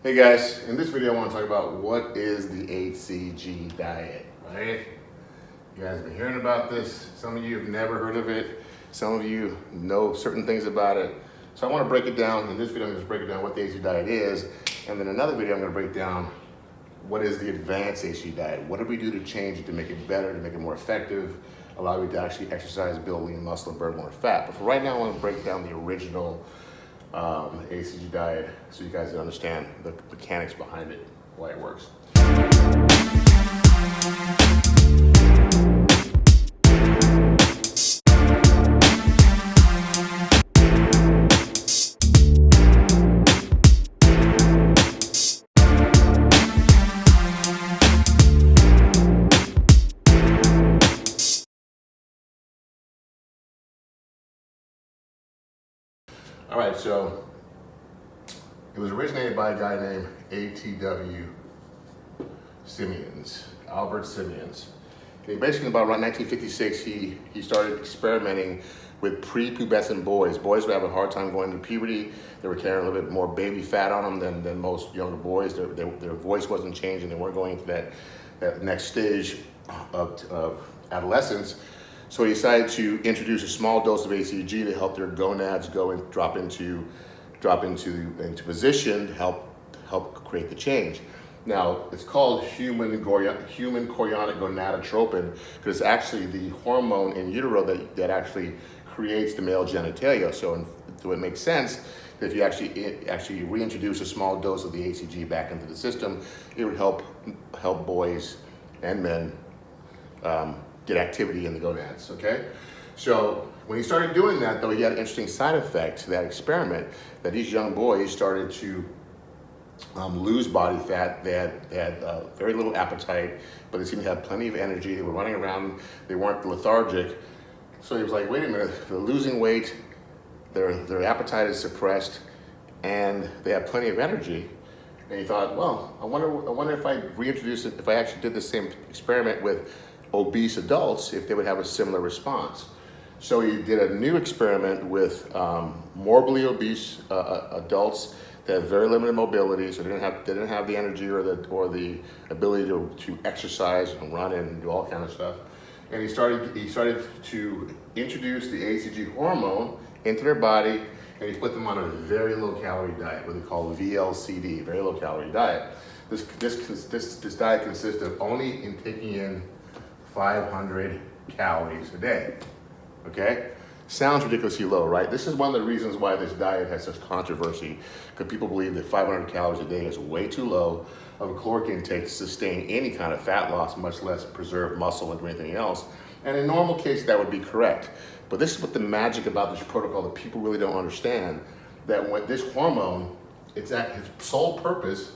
Hey guys, in this video I want to talk about what is the HCG diet, right? You guys have been hearing about this. Some of you have never heard of it. Some of you know certain things about it. So I want to break it down. In this video I'm going to break it down what the HCG diet is. And then another video I'm going to break down what is the advanced HCG diet. What did we do to change it to make it better, to make it more effective, allow you to actually exercise, build lean muscle, and burn more fat. But for right now I want to break down the original ACG diet so you guys can understand the mechanics behind it, why it works. All right, so it was originated by a guy named A.T.W. Simmons, Albert Simmons. And basically about around 1956, he started experimenting with prepubescent boys. Boys were having a hard time going to puberty. They were carrying a little bit more baby fat on them than most younger boys. Their voice wasn't changing. They weren't going to that next stage of adolescence. So he decided to introduce a small dose of ACG to help their gonads go and drop into position to help create the change. Now it's called human chorionic gonadotropin because it's actually the hormone in utero that actually creates the male genitalia. So it makes sense that if you actually reintroduce a small dose of the ACG back into the system, it would help boys and men get activity in the gonads, okay? So when he started doing that, though, he had an interesting side effect to that experiment, that these young boys started to lose body fat. They had very little appetite, but they seemed to have plenty of energy. They were running around. They weren't lethargic. So he was like, wait a minute, they're losing weight, their appetite is suppressed, and they have plenty of energy. And he thought, well, I wonder if I reintroduce it, if I actually did the same experiment with obese adults, if they would have a similar response. So he did a new experiment with morbidly obese adults that have very limited mobility, so they didn't have the energy or the ability to exercise and run and do all kind of stuff. And he started to introduce the ACG hormone into their body, and he put them on a very low calorie diet, what they call VLCD, very low calorie diet. This diet consists of only taking in 500 calories a day, okay? Sounds ridiculously low, right? This is one of the reasons why this diet has such controversy, because people believe that 500 calories a day is way too low of a caloric intake to sustain any kind of fat loss, much less preserve muscle and anything else. And in normal case, that would be correct. But this is what the magic about this protocol that people really don't understand, that when this hormone, its sole purpose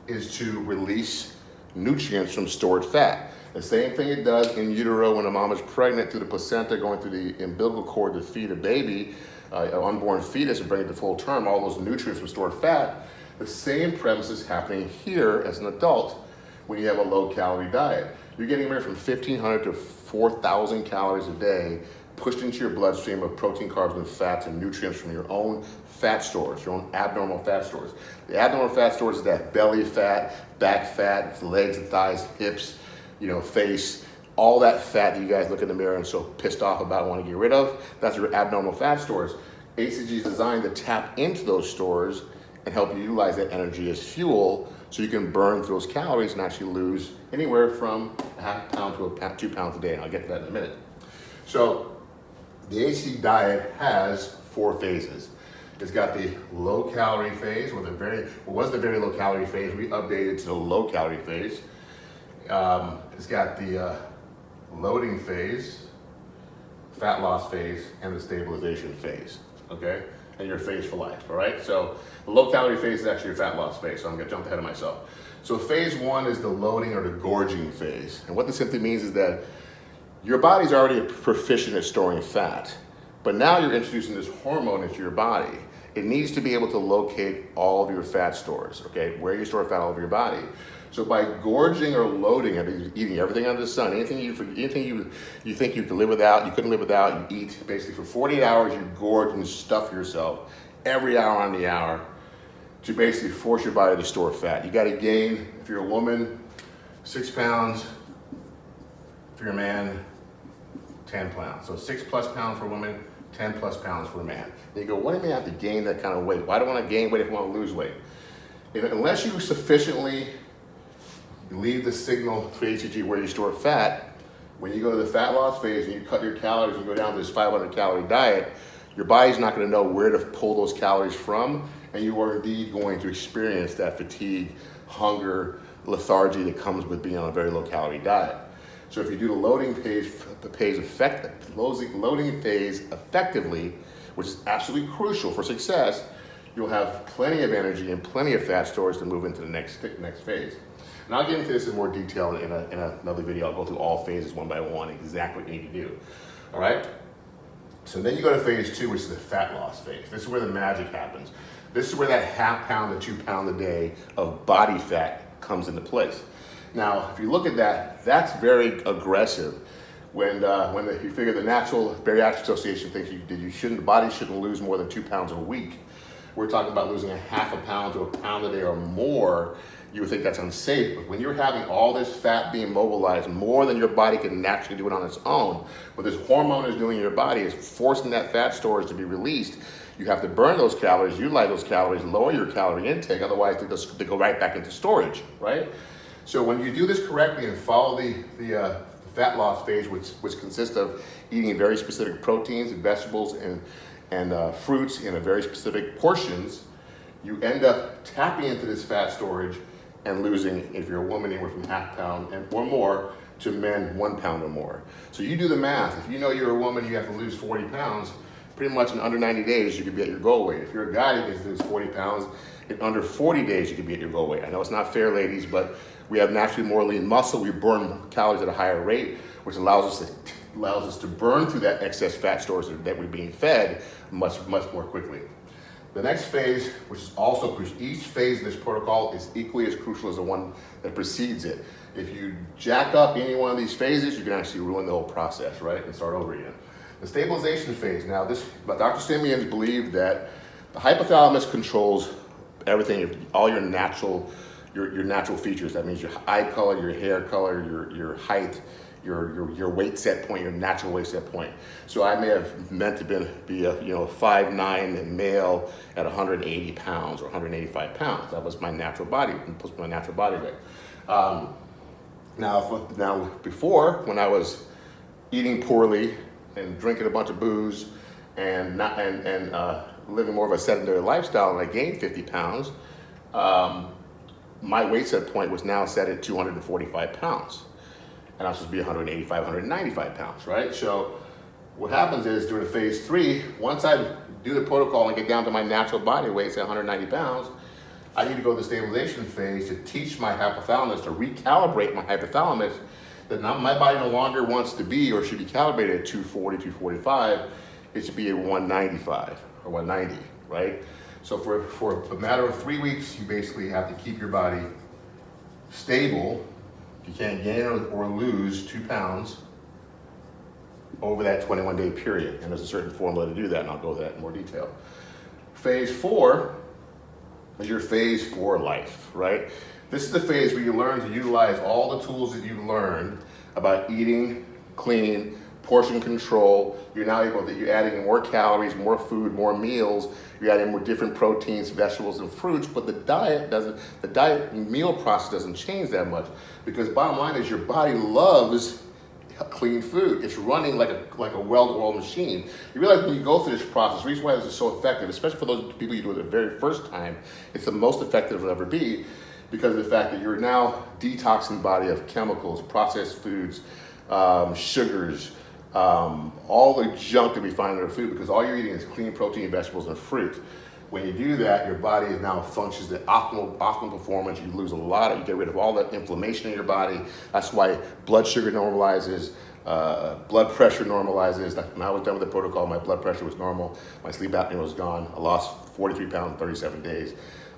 is to release nutrients from stored fat. The same thing it does in utero when a mom is pregnant through the placenta going through the umbilical cord to feed a baby, an unborn fetus, and bring it to full term, all those nutrients from stored fat. The same premise is happening here as an adult when you have a low calorie diet. You're getting anywhere from 1,500 to 4,000 calories a day pushed into your bloodstream of protein, carbs, and fats and nutrients from your own fat stores, your own abnormal fat stores. The abnormal fat stores is that belly fat, back fat, legs and thighs, hips, face, all that fat that you guys look in the mirror and so pissed off about and want to get rid of. That's your abnormal fat stores. ACG is designed to tap into those stores and help you utilize that energy as fuel so you can burn through those calories and actually lose anywhere from a half pound to 2 pounds a day. And I'll get to that in a minute. So the ACG diet has 4 phases. It's got the low calorie phase, what was the very low calorie phase. We updated to the low calorie phase. It's got the loading phase, fat loss phase, and the stabilization phase, okay? And your phase for life, all right? So the low calorie phase is actually your fat loss phase, so I'm gonna jump ahead of myself. So phase 1 is the loading or the gorging phase. And what this simply means is that your body's already proficient at storing fat, but now you're introducing this hormone into your body. It needs to be able to locate all of your fat stores, okay? Where you store fat all over your body. So by gorging or loading, eating everything under the sun, anything you think you can live without, you couldn't live without, you eat basically for 48 hours, you gorge and stuff yourself every hour on the hour to basically force your body to store fat. You gotta gain, if you're a woman, 6 pounds. If you're a man, 10 pounds. So 6+ pounds for a woman, 10+ pounds for a man. And you go, why do I have to gain that kind of weight? Why do I want to gain weight if I want to lose weight? Unless you sufficiently leave the signal for HCG where you store fat, when you go to the fat loss phase and you cut your calories and you go down to this 500 calorie diet, your body's not going to know where to pull those calories from, and you are indeed going to experience that fatigue, hunger, lethargy that comes with being on a very low calorie diet. So if you do the loading phase effectively, which is absolutely crucial for success, you'll have plenty of energy and plenty of fat storage to move into the next phase. And I'll get into this in more detail in another video. I'll go through all phases one by one, exactly what you need to do. All right? So then you go to phase 2, which is the fat loss phase. This is where the magic happens. This is where that 1/2 pound to 2 pound a day of body fat comes into place. Now, if you look at that, that's very aggressive. When you figure the Natural Bariatric Association thinks the body shouldn't lose more than 2 pounds a week. We're talking about losing 1/2 pound to 1 pound a day or more. You would think that's unsafe, but when you're having all this fat being mobilized more than your body can naturally do it on its own, what this hormone is doing in your body is forcing that fat storage to be released. You have to burn those calories, utilize those calories, lower your calorie intake, otherwise they go right back into storage, right? So when you do this correctly and follow the fat loss phase, which consists of eating very specific proteins and vegetables and fruits in a very specific portions, you end up tapping into this fat storage and losing, if you're a woman, anywhere from 1/2 pound or more to men 1 pound or more. So you do the math. If you know you're a woman, you have to lose 40 pounds, pretty much in under 90 days, you could be at your goal weight. If you're a guy, you can lose 40 pounds. In under 40 days, you could be at your goal weight. I know it's not fair, ladies, but we have naturally more lean muscle. We burn calories at a higher rate, which allows us to burn through that excess fat stores that we're being fed much more quickly. The next phase, which is also crucial, each phase of this protocol is equally as crucial as the one that precedes it. If you jack up any one of these phases, you can actually ruin the whole process, right, and start over again. The stabilization phase. Now, Dr. Simeons believed that the hypothalamus controls everything, all your natural features. That means your eye color, your hair color, your height, your weight set point, your natural weight set point. So I may have meant to be a 5'9" and male at 180 pounds or 185 pounds. That was my natural body, my natural body weight. Now before, when I was eating poorly and drinking a bunch of booze and living more of a sedentary lifestyle, and I gained 50 pounds, my weight set point was now set at 245 pounds. And I'm supposed to be 185, 195 pounds, right? So what happens is during phase 3, once I do the protocol and get down to my natural body weight, say 190 pounds, I need to go to the stabilization phase to teach my hypothalamus, to recalibrate my hypothalamus, that now my body no longer wants to be or should be calibrated at 240, 245, it should be at 195 or 190, right? So for a matter of 3 weeks, you basically have to keep your body stable. You can't gain or lose 2 pounds over that 21-day period. And there's a certain formula to do that, and I'll go into that in more detail. Phase 4 is your phase for life, right? This is the phase where you learn to utilize all the tools that you've learned about eating clean, portion control. You're adding more calories, more food, more meals. You're adding more different proteins, vegetables, and fruits, but the diet meal process doesn't change that much, because bottom line is your body loves clean food. It's running like a well-oiled machine. You realize when you go through this process, the reason why this is so effective, especially for those people you do it the very first time, it's the most effective it'll ever be, because of the fact that you're now detoxing the body of chemicals, processed foods, sugars, all the junk that we find in our food, because all you're eating is clean protein, vegetables, and fruit. When you do that, your body now functions at optimal performance. You get rid of all that inflammation in your body. That's why blood sugar normalizes, blood pressure normalizes. When I was done with the protocol, my blood pressure was normal. My sleep apnea was gone. I lost 43 pounds in 37 days.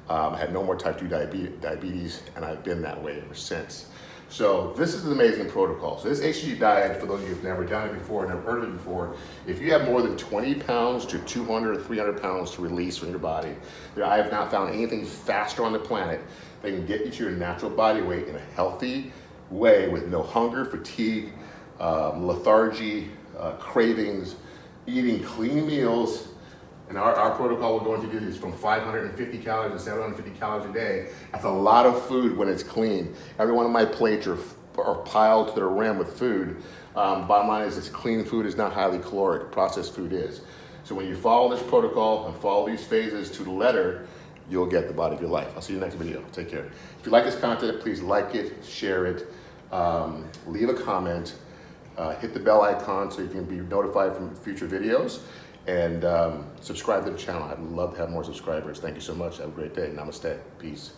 I had no more type 2 diabetes, and I've been that way ever since. So this is an amazing protocol. So this HCG diet, for those of you who've never done it before, never heard of it before, if you have more than 20 pounds to 200 or 300 pounds to release from your body, I have not found anything faster on the planet that can get you to your natural body weight in a healthy way with no hunger, fatigue, lethargy, cravings, eating clean meals. And our protocol we're going to do is from 550 calories to 750 calories a day. That's a lot of food when it's clean. Every one of my plates are piled to the rim with food. Bottom line is, it's clean food is not highly caloric. Processed food is. So when you follow this protocol and follow these phases to the letter, you'll get the body of your life. I'll see you in the next video. Take care. If you like this content, please like it, share it, leave a comment, hit the bell icon so you can be notified from future videos. And subscribe to the channel. I'd love to have more subscribers. Thank you so much. Have a great day. Namaste. Peace.